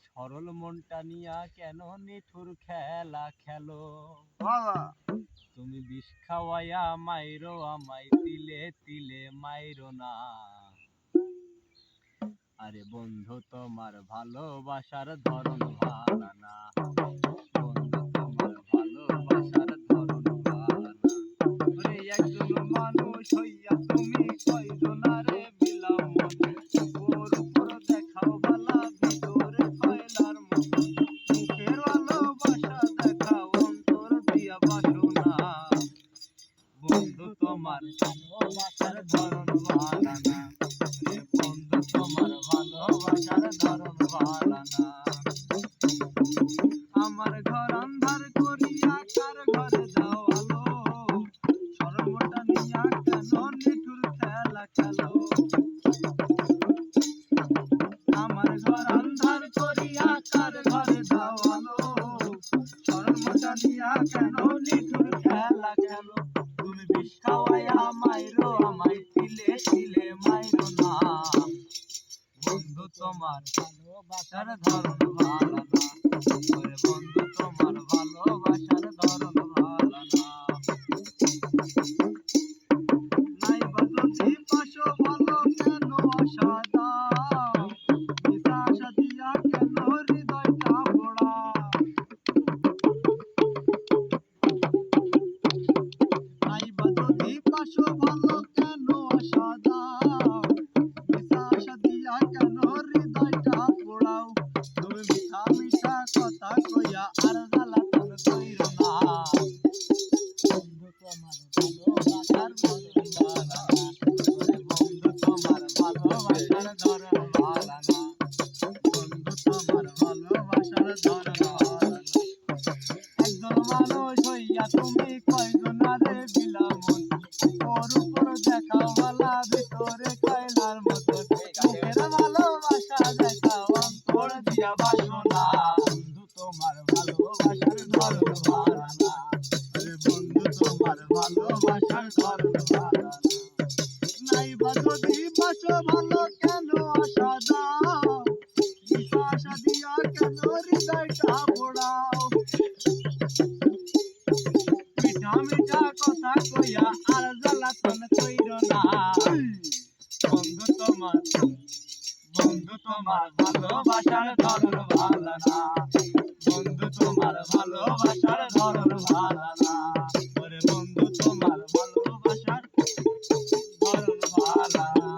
সরল মনটা নিয়া কেন নিঠুর খেলা খেলো তুমি বিষ খাওয়াইয়া মাইরো আমায় তিলে তিলে মাইরো না আরে বন্ধু তোমার ভালোবাসার ধরন ভালো না বন্ধু তোমার ভালোবাসার ধরন ভালো না ওরে একজন মানুষ হইয়া তুমি কয়জনারে বিলাও মনে ওর উপর দেখাও বালা ভিতরে কয়লার মতো মুখের ভালোবাসা দেখাও অন্তর দিয়া বাসনা বন্ধু তোমার ভালোবাসার ধরন ভালো না বন্ধু তোমার ভালোবাসার ধরন ভালো না আমার ঘর আন্ধার করিয়া কার ঘরে যাও আলো সরমটা নিয়া কেন নিঠুর খেলা খেলো আমার ঘর আন্ধার করিয়া কার ঘরে যাও আলো সরমটা নিয়া কেন নিঠুর খেলা খেলো তুমি বিষ খাওয়াইয়া মাইরো আমায় তিলে তিলে মাইরো না বন্ধু তোমার ভালোবাসার ধরন ভালো না ওরে বন্ধু তোমার ভালোবাসার ধরন ভালো না নাইবা যদি পাশো ভালো কেন আশা দাও মিশা আশা দিয়া কেন হৃদয়টা পোড়া নাইবা যদি পাশো ভালো কেন আশা দাও মিশা আশা দিয়া কেন হৃদয়টা পোড়াও তুমি মিঠা মিঠা কথা কইয়া আর জ্বালাতন কইরো না বন্ধু তোমার ভালোবাসার ধরন ভালো না বন্ধু তোমার ভালোবাসার ধরন ভালো না বন্ধু তোমার ভালোবাসার ধরন ভালো না একজন মানুষ হইয়া তুমি কয়জনারে বিলাও মন ওর উপর দেখাও বালা ভিতরে কয়লার মতো মুখের ভালোবাসা দেখাও অন্তর দিয়া বাসনা বন্ধু তোমার ভালোবাসার ধরন ভালো না বন্ধু তোমার ভালোবাসার ধরন ভালো না নাইবা যদি বাসো ভালো কেন আশা দাও মিশা আশা দিয়া কেন হৃদয়টা পোড়াও মিঠা মিঠা কথা কইয়া আর জ্বালাতন কইরো না বন্ধু তোমার ভালোবাসার ধরন ভালো না বন্ধু তোমার ভালোবাসার ধরন ভালো না ওরে বন্ধু তোমার ভালোবাসার ধরন ভালো না